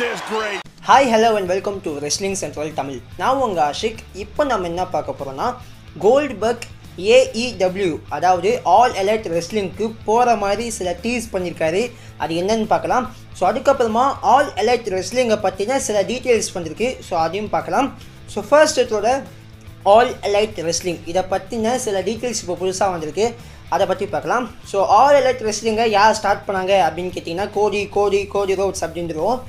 is great. Hi, hello and welcome to Wrestling Central Tamil. நான் உங்க ஆஷிக். இப்போ நம்ம என்ன பார்க்க போறோம்னா கோல்ட்பர்க் AEW அதாவது ஆல் எலைட் ரெஸ்லிங்க்கு போகிற மாதிரி சில டீஸ் பண்ணியிருக்காரு. அது என்னன்னு பார்க்கலாம். ஸோ அதுக்கப்புறமா ஆல் எலைட் ரெஸ்லிங்கை பற்றின சில டீட்டெயில்ஸ் வந்திருக்கு. ஸோ அதையும் பார்க்கலாம். ஸோ ஃபர்ஸ்ட் இதோட ஆல் எலைட் ரெஸ்லிங் இதை பற்றின சில டீட்டெயில்ஸ் இப்போ புதுசாக வந்திருக்கு. அதை பற்றி பார்க்கலாம். ஸோ ஆல் எலைட் ரெஸ்லிங்கை யார் ஸ்டார்ட் பண்ணாங்க அப்படின்னு கேட்டிங்கன்னா கோடி ரோட்ஸ் அப்படின்றோம்.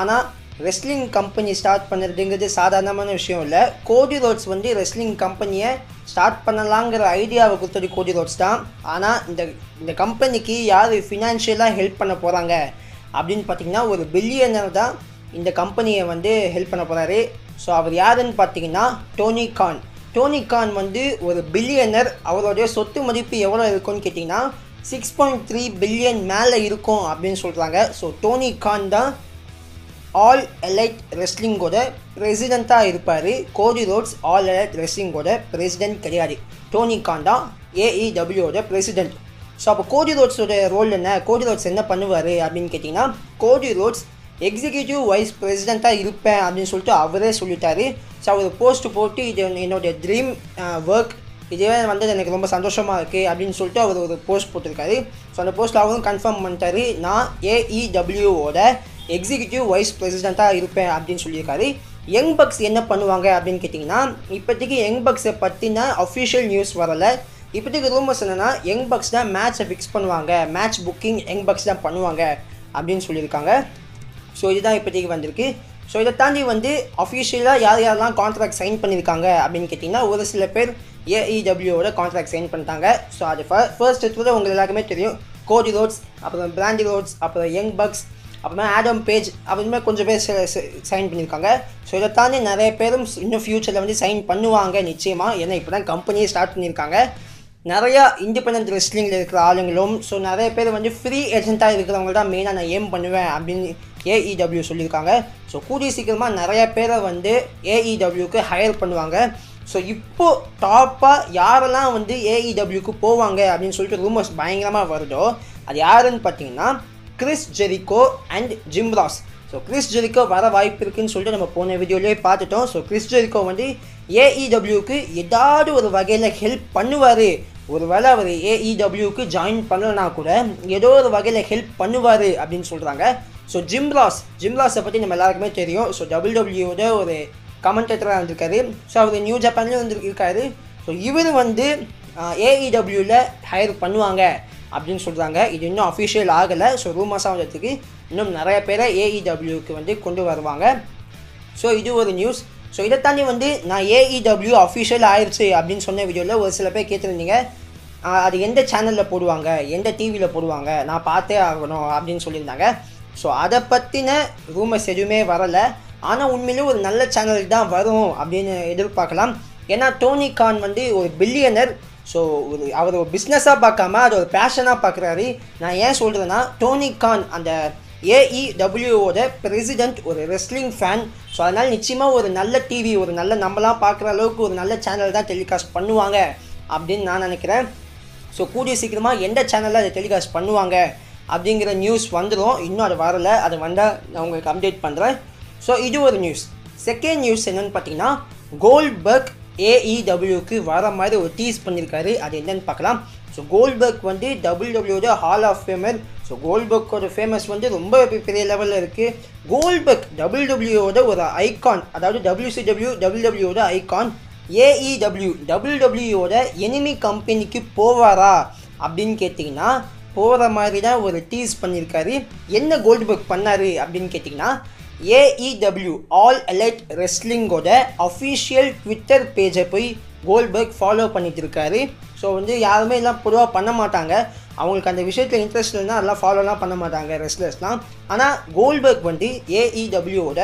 ஆனால் ரெஸ்லிங் கம்பெனி ஸ்டார்ட் பண்ணுறதுங்கிறது சாதாரணமான விஷயம் இல்லை. கோடி ரோட்ஸ் வந்து ரெஸ்லிங் கம்பெனியை ஸ்டார்ட் பண்ணலாங்கிற ஐடியாவை கொடுத்தது கோடி ரோட்ஸ் தான். ஆனால் இந்த கம்பெனிக்கு யார் ஃபினான்ஷியலாக ஹெல்ப் பண்ண போகிறாங்க அப்படின்னு பார்த்திங்கன்னா ஒரு பில்லியனர் தான் இந்த கம்பெனியை வந்து ஹெல்ப் பண்ண போகிறாரு. ஸோ அவர் யாருன்னு பார்த்தீங்கன்னா டோனி கான் வந்து ஒரு பில்லியனர். அவருடைய சொத்து மதிப்பு எவ்வளோ இருக்குன்னு கேட்டிங்கன்னா 6.3 பில்லியன் மேலே இருக்கும் அப்படின்னு சொல்கிறாங்க. ஸோ டோனி கான் தான் ஆல் எலைட் ரெஸ்லிங்கோட பிரசிடெண்ட்டாக இருப்பார். கோடி ரோட்ஸ் ஆல் எலைட் ரெஸ்லிங்கோட பிரசிடெண்ட் கிடையாது. டோனி கான் தான் AEWவோட பிரசிடெண்ட். ஸோ அப்போ கோடி ரோட்ஸோட ரோல் என்ன, கோடி ரோட்ஸ் என்ன பண்ணுவார் அப்படின்னு கேட்டிங்கன்னா கோடி ரோட்ஸ் எக்ஸிக்யூட்டிவ் வைஸ் பிரசிடெண்ட்டாக இருப்பேன் அப்படின்னு சொல்லிட்டு அவரே சொல்லிட்டாரு. ஸோ அவர் போஸ்ட் போட்டு இது என்னுடைய ட்ரீம் ஒர்க், இதுவே வந்து எனக்கு ரொம்ப சந்தோஷமாக இருக்குது அப்படின்னு சொல்லிட்டு அவர் ஒரு போஸ்ட் போட்டிருக்காரு. ஸோ அந்த போஸ்ட்டில் அவரும் கன்ஃபார்ம் பண்ணிட்டாரு, நான் AEWவோட எக்ஸிக்யூட்டிவ் வைஸ் பிரசிடெண்ட்டாக இருப்பேன் அப்படின்னு சொல்லியிருக்காரு. யங் பக்ஸ் என்ன பண்ணுவாங்க அப்படின்னு கேட்டிங்கன்னா இப்போதைக்கு யங் பக்ஸை பற்றின அஃபிஷியல் நியூஸ் வரலை. இப்போதைக்கு ரூமர்ஸ் என்னென்னா யங் பக்ஸ் தான் மேட்ச்சை ஃபிக்ஸ் பண்ணுவாங்க, மேட்ச் புக்கிங் யங் பக்ஸ் தான் பண்ணுவாங்க அப்படின்னு சொல்லியிருக்காங்க. ஸோ இதுதான் இப்போதைக்கு வந்திருக்கு. ஸோ இதை தாண்டி வந்து அஃபிஷியலாக யாரெல்லாம் கான்ட்ராக்ட் சைன் பண்ணியிருக்காங்க அப்படின்னு கேட்டிங்கன்னா ஒரு சில பேர் AEWவோட கான்ட்ராக்ட் சைன் பண்ணிட்டாங்க. ஸோ அது ஃபர்ஸ்ட் எடுத்து உங்களுக்கு எல்லாருக்குமே தெரியும். கோடி ரோட்ஸ், அப்புறம் பிராண்டி ரோட்ஸ், அப்புறம் யங் பக்ஸ், அப்புறமா ஆடம் பேஜ், அப்புறமே கொஞ்சம் பேர் சைன் பண்ணியிருக்காங்க. ஸோ இதை தாண்டி நிறைய பேரும் இன்னும் ஃப்யூச்சரில் வந்து சைன் பண்ணுவாங்க நிச்சயமாக. ஏன்னா இப்போ தான் கம்பெனியை ஸ்டார்ட் பண்ணியிருக்காங்க. நிறையா இண்டிபெண்டன்ட் ரெஸ்லிங்கில் இருக்கிற ஆளுங்களும், ஸோ நிறைய பேர் வந்து ஃப்ரீ ஏஜென்ட்டாக இருக்கிறவங்க தான் மெயினாக நான் ஏம் பண்ணுவேன் அப்படின்னு AEW சொல்லியிருக்காங்க. ஸோ கூடிய சீக்கிரமாக நிறைய பேரை வந்து AEWக்கு ஹையர் பண்ணுவாங்க. ஸோ இப்போது டாப்பாக யாரெல்லாம் வந்து AEWக்கு போவாங்க அப்படின்னு சொல்லிட்டு ரூமர்ஸ் பயங்கரமாக வருதோ அது யாருன்னு பார்த்தீங்கன்னா Chris Jericho and Jim Ross. So Chris Jericho வர வாய்ப்பு இருக்குதுன்னு சொல்லிட்டு நம்ம போன வீடியோலேயே பார்த்துட்டோம். ஸோ கிறிஸ் ஜெரிகோ வந்து AEWக்கு ஏதாவது ஒரு வகையில் ஹெல்ப் பண்ணுவார். ஒரு வேளை அவர் AEWக்கு ஜாயின் பண்ணலனா கூட ஏதோ ஒரு வகையில் ஹெல்ப் பண்ணுவார் அப்படின்னு சொல்கிறாங்க. ஸோ ஜிம் ராஸை பற்றி நம்ம எல்லாருக்குமே தெரியும். ஸோ WWEவோட ஒரு கமெண்டேட்டராக இருந்திருக்காரு. ஸோ அவர் நியூ ஜப்பான்லேயும் வந்து இருக்காரு. ஸோ இவர் வந்து AEWவில் ஹையர் பண்ணுவாங்க அப்படின்னு சொல்கிறாங்க. இது இன்னும் அஃபிஷியல் ஆகலை. ஸோ ரூமர்ஸாக வந்ததுக்கு இன்னும் நிறைய பேரை AEWக்கு வந்து கொண்டு வருவாங்க. ஸோ இது ஒரு நியூஸ். ஸோ இதை தாண்டி வந்து நான் AEW அஃபிஷியல் ஆயிடுச்சு அப்படின்னு சொன்ன வீடியோவில் ஒரு சில பேர் கேட்டிருந்தீங்க, அது எந்த சேனலில் போடுவாங்க, எந்த டிவியில் போடுவாங்க, நான் பார்த்தே ஆகணும் அப்படின்னு சொல்லியிருந்தாங்க. ஸோ அதை பற்றின ரூமர்ஸ் எதுவுமே வரலை. ஆனால் உண்மையிலே ஒரு நல்ல சேனல் தான் வரும் அப்படின்னு எதிர்பார்க்கலாம். ஏன்னா டோனி கான் வந்து ஒரு பில்லியனர். ஸோ அவர் ஒரு பிஸ்னஸாக பார்க்காம அது ஒரு பேஷனாக பார்க்குறாரு. நான் ஏன் சொல்கிறேன்னா டோனி கான் அந்த AEWவோட பிரசிடெண்ட், ஒரு ரெஸ்லிங் ஃபேன். ஸோ அதனால் நிச்சயமாக ஒரு நல்ல டிவி, ஒரு நல்ல நம்மளாம் பார்க்குற அளவுக்கு ஒரு நல்ல சேனல் தான் டெலிகாஸ்ட் பண்ணுவாங்க அப்படின்னு நான் நினைக்கிறேன். ஸோ கூடிய சீக்கிரமாக எந்த சேனலில் அதை டெலிகாஸ்ட் பண்ணுவாங்க அப்படிங்கிற நியூஸ் வந்துடும். இன்னும் அது வரலை. அது வந்தால் நான் உங்களுக்கு அப்டேட் பண்ணுறேன். ஸோ இது ஒரு நியூஸ். செகண்ட் நியூஸ் என்னென்னு பார்த்தீங்கன்னா கோல்ட்பர்க் AEWக்கு வர மாதிரி ஒரு டீஸ் பண்ணியிருக்காரு. அது என்னென்னு பார்க்கலாம். ஸோ கோல்ட்பர்க் வந்து WWEவோட ஹால் ஆஃப் ஃபேமர். ஸோ கோல்ட்பர்க்கோட ஃபேமஸ் வந்து ரொம்ப பெரிய லெவலில் இருக்குது. கோல்ட்பர்க் WWEவோட ஒரு ஐகான், அதாவது WCW WWEவோட ஐகான். WWEவோட எனிமி கம்பெனிக்கு போவாரா அப்படின்னு கேட்டிங்கன்னா போகிற மாதிரி தான் ஒரு டீஸ் பண்ணியிருக்காரு. என்ன கோல்ட்பர்க் பண்ணார் அப்படின்னு கேட்டிங்கன்னா AEW ஆல் எலைட் ரெஸ்லிங்கோட அஃபிஷியல் ட்விட்டர் பேஜை போய் கோல்ட்பர்க் ஃபாலோ பண்ணிட்டு இருக்காரு. ஸோ வந்து யாருமே எல்லாம் பொதுவாக பண்ண மாட்டாங்க. அவங்களுக்கு அந்த விஷயத்தில் இன்ட்ரெஸ்ட் இல்லைன்னா அதெல்லாம் ஃபாலோலாம் பண்ண மாட்டாங்க ரெஸ்லர்ஸ்லாம். ஆனால் கோல்ட்பர்க் வந்து AEWவோட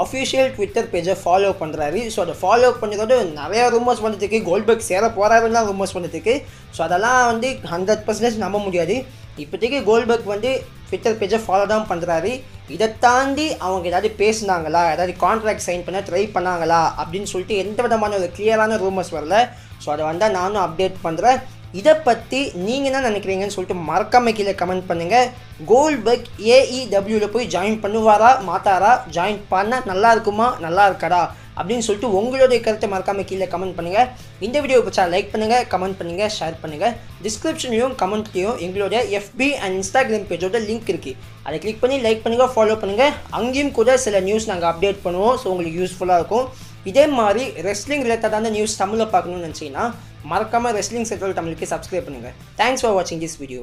அஃபிஷியல் ட்விட்டர் பேஜை ஃபாலோ பண்ணுறாரு. ஸோ அதை ஃபாலோ பண்ணுறதோட நிறையா ரூமர்ஸ் வந்துட்டுருக்கு. கோல்ட்பர்க் சேர போகிறாருன்னா ரூமர்ஸ் வந்துட்டுருக்கு. ஸோ அதெல்லாம் வந்து 100% நம்ப முடியாது. இப்போதைக்கு கோல்ட்பர்க் வந்து ட்விட்டர் பேஜை ஃபாலோ தான் பண்ணுறாரு. இதை தாண்டி அவங்க ஏதாவது பேசுனாங்களா, ஏதாவது கான்ட்ராக்ட் சைன் பண்ண ட்ரை பண்ணாங்களா அப்படின்னு சொல்லிட்டு எந்த விதமான ஒரு கிளியரான ரூமர்ஸ் வரல. ஸோ அதை வந்தால் நானும் அப்டேட் பண்ணுறேன். இதை பற்றி நீங்கள் என்ன நினைக்கிறீங்கன்னு சொல்லிட்டு மறக்காம கீழே கமெண்ட் பண்ணுங்கள். கோல்ட்பர்க் AEWவில் போய் ஜாயின் பண்ணுவாரா மாட்டாரா, ஜாயின் பண்ணால் நல்லா இருக்குமா நல்லா இருக்காரா அப்படின்னு சொல்லிட்டு உங்களுடைய கருத்தை மறக்காமல் கீழே கமெண்ட் பண்ணுங்கள். இந்த வீடியோ பிடிச்சா லைக் பண்ணுங்கள், கமெண்ட் பண்ணுங்கள், ஷேர் பண்ணுங்கள். டிஸ்கிரிப்ஷன்லையும் கமெண்ட்லேயும் எங்களுடைய FB அண்ட் Instagram பேஜோட லிங்க் இருக்குது. அதை கிளிக் பண்ணி லைக் பண்ணுங்கள், ஃபாலோ பண்ணுங்கள். அங்கேயும் கூட சில நியூஸ் நாங்கள் அப்டேட் பண்ணுவோம். ஸோ உங்களுக்கு யூஸ்ஃபுல்லாக இருக்கும். இதே மாதிரி ரெஸ்லிங் ரிலேட்டடான நியூஸ் தமிழில் பார்க்கணும்னு நினச்சிங்கன்னா மறக்காமல் ரெஸ்லிங் சென்ட்ரல் தமிழுக்கு சப்ஸ்கிரைப் பண்ணுங்கள். தேங்க்ஸ் ஃபார் வாட்சிங் திஸ் வீடியோ.